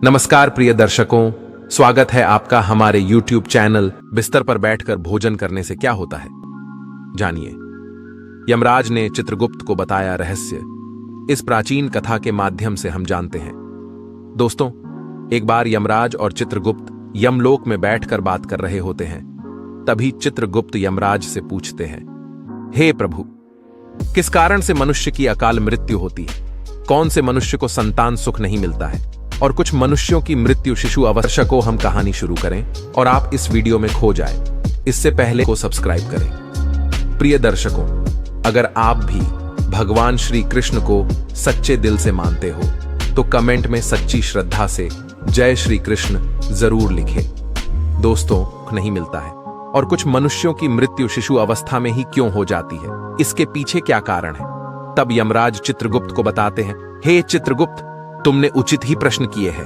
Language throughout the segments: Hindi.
नमस्कार प्रिय दर्शकों, स्वागत है आपका हमारे YouTube चैनल बिस्तर पर बैठकर भोजन करने से क्या होता है। जानिए, यमराज ने चित्रगुप्त को बताया रहस्य। इस प्राचीन कथा के माध्यम से हम जानते हैं। दोस्तों, एक बार यमराज और चित्रगुप्त यमलोक में बैठकर बात कर रहे होते हैं। तभी चित्रगुप्त यमराज से पूछते हैं, हे प्रभु, किस कारण से मनुष्य की अकाल मृत्यु होती है? कौन से मनुष्य को संतान सुख नहीं मिलता है? और कुछ मनुष्यों की मृत्यु शिशु अवस्था को हम कहानी शुरू करें और आप इस वीडियो में खो जाएं। इससे पहले को सब्सक्राइब करें। प्रिय दर्शकों, अगर आप भी भगवान श्री कृष्ण को सच्चे दिल से मानते हो तो कमेंट में सच्ची श्रद्धा से जय श्री कृष्ण जरूर लिखें। दोस्तों, नहीं मिलता है और कुछ मनुष्यों की मृत्यु शिशु अवस्था में ही क्यों हो जाती है, इसके पीछे क्या कारण है? तब यमराज चित्रगुप्त को बताते हैं, हे चित्रगुप्त, तुमने उचित ही प्रश्न किए हैं।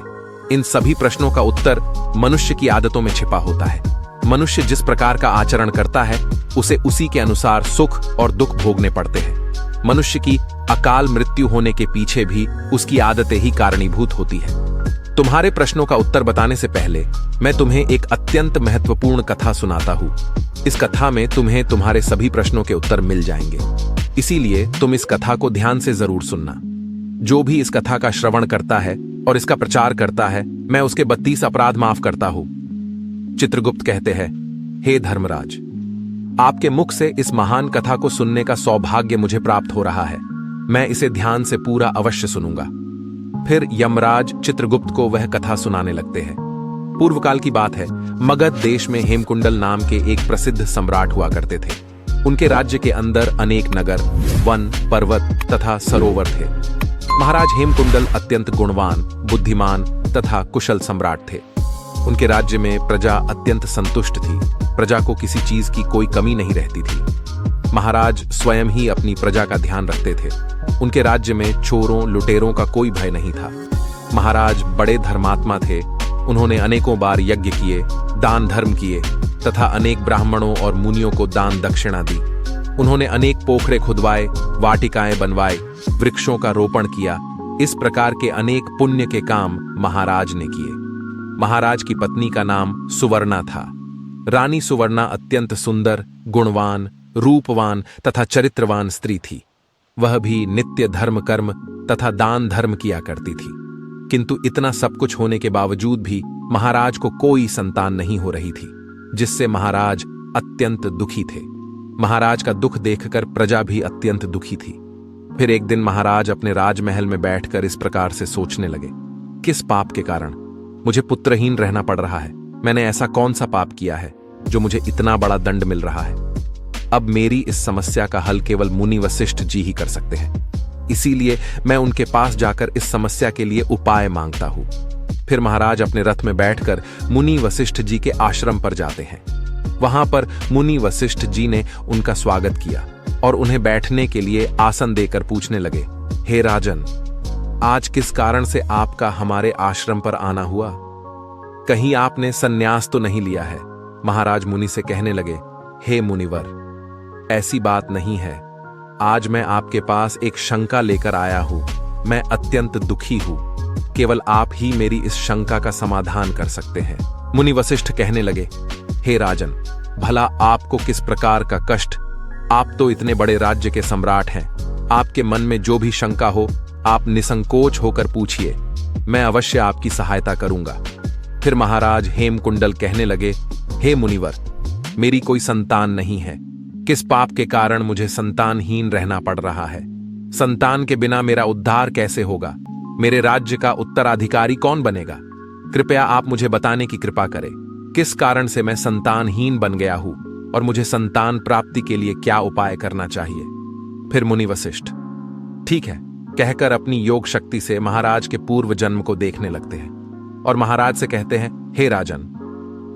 इन सभी प्रश्नों का उत्तर मनुष्य की आदतों में छिपा होता है। मनुष्य जिस प्रकार का आचरण करता है उसे उसी के अनुसार सुख और दुख भोगने पड़ते हैं। मनुष्य की अकाल मृत्यु होने के पीछे भी उसकी आदतें ही कारणीभूत होती है। तुम्हारे प्रश्नों का उत्तर बताने से पहले मैं तुम्हें एक अत्यंत महत्वपूर्ण कथा सुनाता हूं। इस कथा में तुम्हें तुम्हारे सभी प्रश्नों के उत्तर मिल जाएंगे, इसीलिए तुम इस कथा को ध्यान से जरूर सुनना। जो भी इस कथा का श्रवण करता है और इसका प्रचार करता है, मैं उसके 32 अपराध माफ करता हूं। चित्रगुप्त कहते हैं, हे धर्मराज, आपके मुख से इस महान कथा को सुनने का सौभाग्य मुझे प्राप्त हो रहा है। मैं इसे ध्यान से पूरा अवश्य सुनूंगा। फिर यमराज चित्रगुप्त को वह कथा सुनाने लगते हैं। पूर्व काल की बात है। मगध देश में हेमकुंडल नाम के एक प्रसिद्ध सम्राट हुआ करते थे। उनके राज्य के अंदर अनेक नगर, वन, पर्वत तथा सरोवर थे। महाराज हेमकुंडल अत्यंत गुणवान, बुद्धिमान तथा कुशल सम्राट थे। उनके राज्य में प्रजा अत्यंत संतुष्ट थी। प्रजा को किसी चीज की कोई कमी नहीं रहती थी। महाराज स्वयं ही अपनी प्रजा का ध्यान रखते थे। उनके राज्य में चोरों लुटेरों का कोई भय नहीं था। महाराज बड़े धर्मात्मा थे। उन्होंने अनेकों बार यज्ञ किए, दान धर्म किए तथा अनेक ब्राह्मणों और मुनियों को दान दक्षिणा दी। उन्होंने अनेक पोखरे खुदवाए, वाटिकाएं बनवाए, वृक्षों का रोपण किया। इस प्रकार के अनेक पुण्य के काम महाराज ने किए। महाराज की पत्नी का नाम सुवर्णा था। रानी सुवर्णा अत्यंत सुंदर, गुणवान, रूपवान तथा चरित्रवान स्त्री थी। वह भी नित्य धर्म कर्म तथा दान धर्म किया करती थी। किंतु इतना सब कुछ होने के बावजूद भी महाराज को कोई संतान नहीं हो रही थी, जिससे महाराज अत्यंत दुखी थे। महाराज का दुख देखकर प्रजा भी अत्यंत दुखी थी। फिर एक दिन महाराज अपने राजमहल में बैठकर इस प्रकार से सोचने लगे, किस पाप के कारण मुझे पुत्रहीन रहना पड़ रहा है? मैंने ऐसा कौन सा पाप किया है जो मुझे इतना बड़ा दंड मिल रहा है? अब मेरी इस समस्या का हल केवल मुनि वशिष्ठ जी ही कर सकते हैं। इसीलिए मैं उनके पास जाकर इस समस्या के लिए उपाय मांगता हूं। फिर महाराज अपने रथ में बैठकर मुनि वशिष्ठ जी के आश्रम पर जाते हैं। वहां पर मुनि वशिष्ठ जी ने उनका स्वागत किया और उन्हें बैठने के लिए आसन देकर पूछने लगे, हे राजन, आज किस कारण से आपका हमारे आश्रम पर आना हुआ? कहीं आपने संन्यास तो नहीं लिया है? महाराज मुनि से कहने लगे, हे मुनिवर, ऐसी बात नहीं है। आज मैं आपके पास एक शंका लेकर आया हूं। मैं अत्यंत दुखी हूं। केवल आप ही मेरी इस शंका का समाधान कर सकते हैं। मुनि वशिष्ठ कहने लगे, हे राजन, भला आपको किस प्रकार का कष्ट? आप तो इतने बड़े राज्य के सम्राट हैं। आपके मन में जो भी शंका हो, आप निसंकोच होकर पूछिए। मैं अवश्य आपकी सहायता करूंगा। फिर महाराज हेमकुंडल कहने लगे, हे मुनिवर, मेरी कोई संतान नहीं है। किस पाप के कारण मुझे संतानहीन रहना पड़ रहा है? संतान के बिना मेरा उद्धार कैसे होगा? मेरे राज्य का उत्तराधिकारी कौन बनेगा? कृपया आप मुझे बताने की कृपा करें। किस कारण से मैं संतानहीन बन गया हूं और मुझे संतान प्राप्ति के लिए क्या उपाय करना चाहिए? फिर मुनि वशिष्ठ ठीक है कहकर अपनी योग शक्ति से महाराज के पूर्व जन्म को देखने लगते हैं और महाराज से कहते हैं, हे राजन,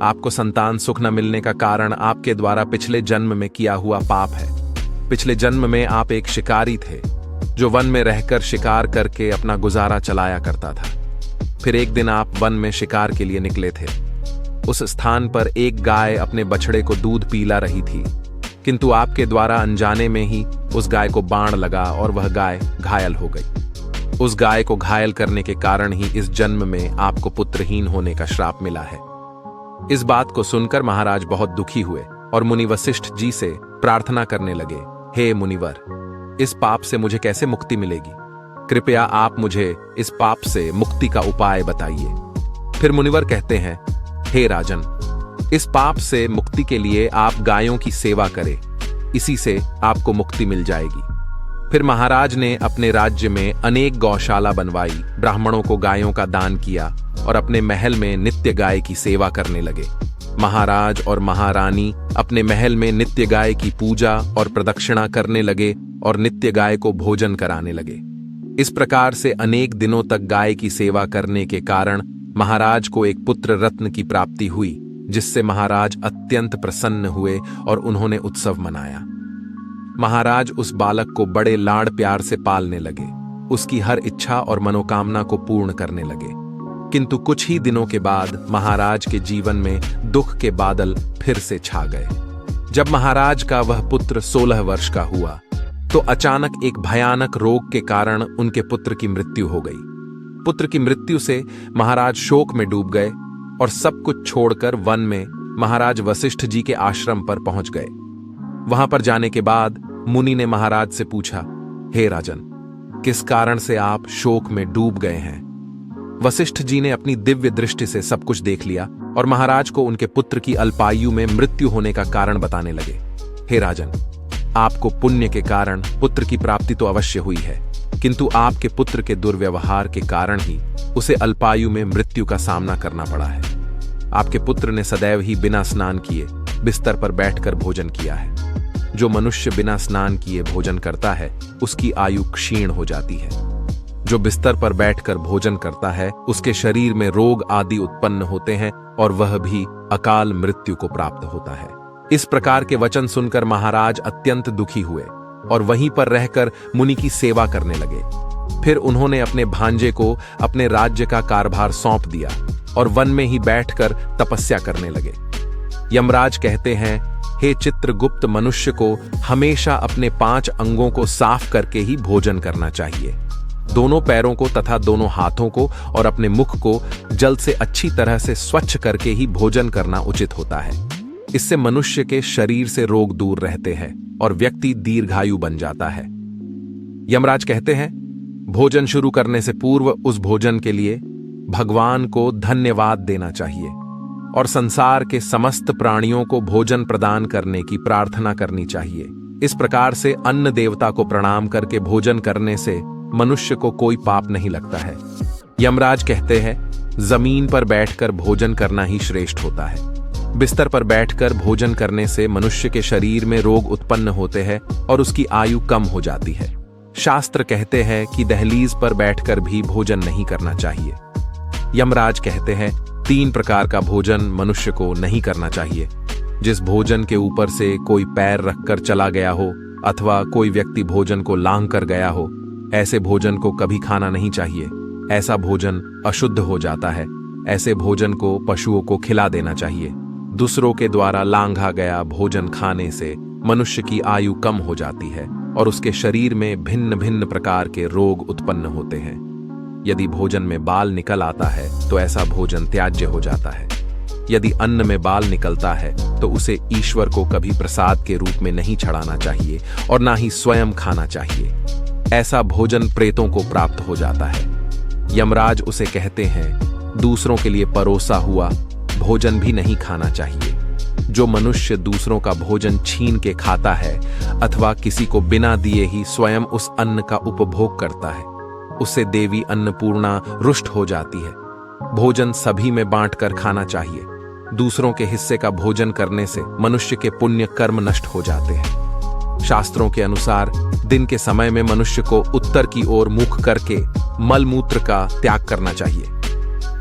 आपको संतान सुख न मिलने का कारण आपके द्वारा पिछले जन्म में किया हुआ पाप है। पिछले जन्म में आप एक शिकारी थे जो वन में रहकर शिकार करके अपना गुजारा चलाया करता था। फिर एक दिन आप वन में शिकार के लिए निकले थे। उस स्थान पर एक गाय अपने बछड़े को दूध पिला रही थी, किंतु आपके द्वारा अनजाने में ही उस गाय को बाण लगा और वह गाय घायल हो गई। उस गाय को घायल करने के कारण ही इस जन्म में आपको पुत्रहीन होने का श्राप मिला है। इस बात को सुनकर महाराज बहुत दुखी हुए और मुनि वशिष्ठ जी से प्रार्थना करने लगे, हे मुनिवर, इस पाप से मुझे कैसे मुक्ति मिलेगी? कृपया आप मुझे इस पाप से मुक्ति का उपाय बताइए। फिर मुनिवर कहते हैं, हे राजन, इस पाप से मुक्ति के लिए आप गायों की सेवा करें, इसी से आपको मुक्ति मिल जाएगी। फिर महाराज ने अपने राज्य में अनेक गौशाला बनवाई, ब्राह्मणों को गायों का दान किया और अपने महल में नित्य गाय की सेवा करने लगे। महाराज और महारानी अपने महल में नित्य गाय की पूजा और प्रदक्षिणा करने लगे और नित्य गाय को भोजन कराने लगे। इस प्रकार से अनेक दिनों तक गाय की सेवा करने के कारण महाराज को एक पुत्र रत्न की प्राप्ति हुई, जिससे महाराज अत्यंत प्रसन्न हुए और उन्होंने उत्सव मनाया। महाराज उस बालक को बड़े लाड़ प्यार से पालने लगे, उसकी हर इच्छा और मनोकामना को पूर्ण करने लगे। किंतु कुछ ही दिनों के बाद महाराज के जीवन में दुख के बादल फिर से छा गए। जब महाराज का वह पुत्र 16 वर्ष का हुआ तो अचानक एक भयानक रोग के कारण उनके पुत्र की मृत्यु हो गई। पुत्र की मृत्यु से महाराज शोक में डूब गए और सब कुछ छोड़कर वन में महाराज वशिष्ठ जी के आश्रम पर पहुंच गए। वहां पर जाने के बाद मुनि ने महाराज से पूछा, हे राजन, किस कारण से आप शोक में डूब गए हैं? वशिष्ठ जी ने अपनी दिव्य दृष्टि से सब कुछ देख लिया और महाराज को उनके पुत्र की अल्पायु में मृत्यु होने का कारण बताने लगे। हे राजन, आपको पुण्य के कारण पुत्र की प्राप्ति तो अवश्य हुई है, किंतु आपके पुत्र के दुर्व्यवहार के कारण ही उसे अल्पायु में मृत्यु का सामना करना पड़ा है। आपके पुत्र ने सदैव ही बिना स्नान किए बिस्तर पर बैठकर भोजन किया है। जो मनुष्य बिना स्नान किए भोजन करता है उसकी आयु क्षीण हो जाती है। जो बिस्तर पर बैठकर भोजन करता है उसके शरीर में रोग आदि उत्पन्न होते हैं और वह भी अकाल मृत्यु को प्राप्त होता है। इस प्रकार के वचन सुनकर महाराज अत्यंत दुखी हुए और वहीं पर रहकर मुनि की सेवा करने लगे। फिर उन्होंने अपने भांजे को अपने राज्य का कारभार सौंप दिया और वन में ही बैठकर तपस्या करने लगे। यमराज कहते हैं, हे चित्रगुप्त, मनुष्य को हमेशा अपने 5 अंगों को साफ करके ही भोजन करना चाहिए। दोनों पैरों को तथा दोनों हाथों को और अपने मुख को जल से अच्छी तरह से स्वच्छ करके ही भोजन करना उचित होता है। इससे मनुष्य के शरीर से रोग दूर रहते हैं और व्यक्ति दीर्घायु बन जाता है। यमराज कहते हैं, भोजन शुरू करने से पूर्व उस भोजन के लिए भगवान को धन्यवाद देना चाहिए और संसार के समस्त प्राणियों को भोजन प्रदान करने की प्रार्थना करनी चाहिए। इस प्रकार से अन्न देवता को प्रणाम करके भोजन करने से मनुष्य को कोई पाप नहीं लगता है। यमराज कहते हैं, जमीन पर बैठकर भोजन करना ही श्रेष्ठ होता है। बिस्तर पर बैठकर भोजन करने से मनुष्य के शरीर में रोग उत्पन्न होते हैं और उसकी आयु कम हो जाती है। शास्त्र कहते हैं कि दहलीज पर बैठकर भी भोजन नहीं करना चाहिए। यमराज कहते हैं, 3 प्रकार का भोजन मनुष्य को नहीं करना चाहिए। जिस भोजन के ऊपर से कोई पैर रखकर चला गया हो अथवा कोई व्यक्ति भोजन को लांघ कर गया हो, ऐसे भोजन को कभी खाना नहीं चाहिए। ऐसा भोजन अशुद्ध हो जाता है। ऐसे भोजन को पशुओं को खिला देना चाहिए। दूसरों के द्वारा लांघा गया भोजन खाने से मनुष्य की आयु कम हो जाती है और उसके शरीर में भिन्न भिन्न प्रकार के रोग उत्पन्न होते हैं। यदि भोजन में बाल निकल आता है तो ऐसा भोजन त्याज्य हो जाता है। यदि अन्न में बाल निकलता है तो उसे ईश्वर को कभी प्रसाद के रूप में नहीं चढ़ाना चाहिए और ना ही स्वयं खाना चाहिए। ऐसा भोजन प्रेतों को प्राप्त हो जाता है। यमराज उसे कहते हैं, दूसरों के लिए परोसा हुआ भोजन भी नहीं खाना चाहिए। जो मनुष्य दूसरों का भोजन छीन के खाता है अथवा किसी को बिना दिए ही स्वयं उस अन्न का उपभोग करता है, उससे देवी अन्नपूर्णा रुष्ट हो जाती है। भोजन सभी में बांटकर खाना चाहिए। दूसरों के हिस्से का भोजन करने से मनुष्य के पुण्य कर्म नष्ट हो जाते हैं। शास्त्रों के अनुसार दिन के समय में मनुष्य को उत्तर की ओर मुख करके मलमूत्र का त्याग करना चाहिए।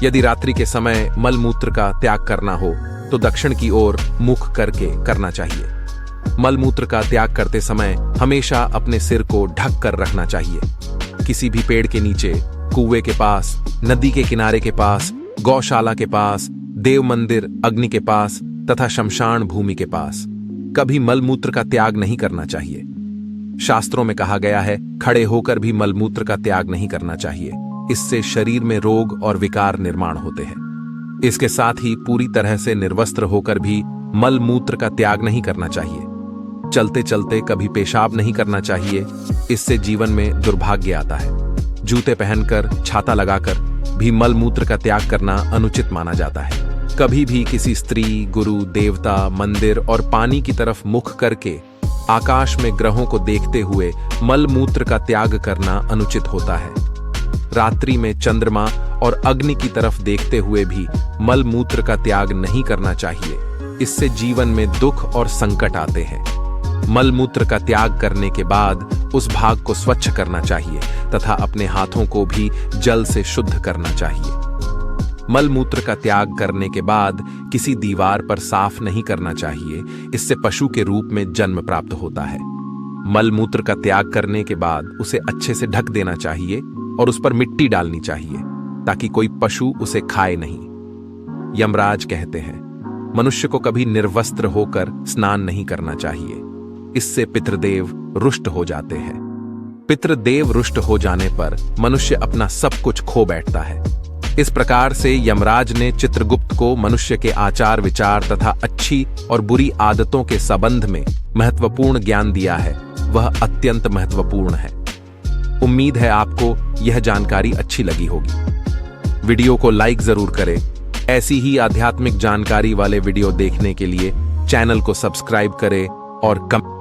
यदि रात्रि के समय मलमूत्र का त्याग करना हो तो दक्षिण की ओर मुख करके करना चाहिए। मलमूत्र का त्याग करते समय हमेशा अपने सिर को ढक कर रखना चाहिए। किसी भी पेड़ के नीचे, कुएं के पास, नदी के किनारे के पास, गौशाला के पास, देव मंदिर, अग्नि के पास तथा शमशान भूमि के पास कभी मलमूत्र का त्याग नहीं करना चाहिए। शास्त्रों में कहा गया है, खड़े होकर भी मलमूत्र का त्याग नहीं करना चाहिए। इससे शरीर में रोग और विकार निर्माण होते हैं। इसके साथ ही पूरी तरह से निर्वस्त्र होकर भी मलमूत्र का त्याग नहीं करना चाहिए। चलते चलते कभी पेशाब नहीं करना चाहिए, इससे जीवन में दुर्भाग्य आता है। जूते पहनकर, छाता लगाकर भी मलमूत्र का त्याग करना अनुचित माना जाता है। कभी भी किसी स्त्री, गुरु, देवता, मंदिर और पानी की तरफ मुख करके आकाश में ग्रहों को देखते हुए मलमूत्र का त्याग करना अनुचित होता है। रात्रि में चंद्रमा और अग्नि की तरफ देखते हुए भी मलमूत्र का त्याग नहीं करना चाहिए। इससे जीवन में दुख और संकट आते हैं। मलमूत्र का त्याग करने के बाद उस भाग को स्वच्छ करना चाहिए तथा अपने हाथों को भी जल से शुद्ध करना चाहिए। मलमूत्र का त्याग करने के बाद किसी दीवार पर साफ नहीं करना चाहिए, इससे पशु के रूप में जन्म प्राप्त होता है। मलमूत्र का त्याग करने के बाद उसे अच्छे से ढक देना चाहिए और उस पर मिट्टी डालनी चाहिए ताकि कोई पशु उसे खाए नहीं। यमराज कहते हैं, मनुष्य को कभी निर्वस्त्र होकर स्नान नहीं करना चाहिए, इससे पितृदेव रुष्ट हो जाते हैं। पितृदेव रुष्ट हो जाने पर मनुष्य अपना सब कुछ खो बैठता है। इस प्रकार से यमराज ने चित्रगुप्त को मनुष्य के आचार विचार तथा अच्छी और बुरी आदतों के संबंध में महत्वपूर्ण ज्ञान दिया है। वह अत्यंत महत्वपूर्ण है। उम्मीद है आपको यह जानकारी अच्छी लगी होगी। वीडियो को लाइक जरूर करें। ऐसी ही आध्यात्मिक जानकारी वाले वीडियो देखने के लिए चैनल को सब्सक्राइब करें और कमेंट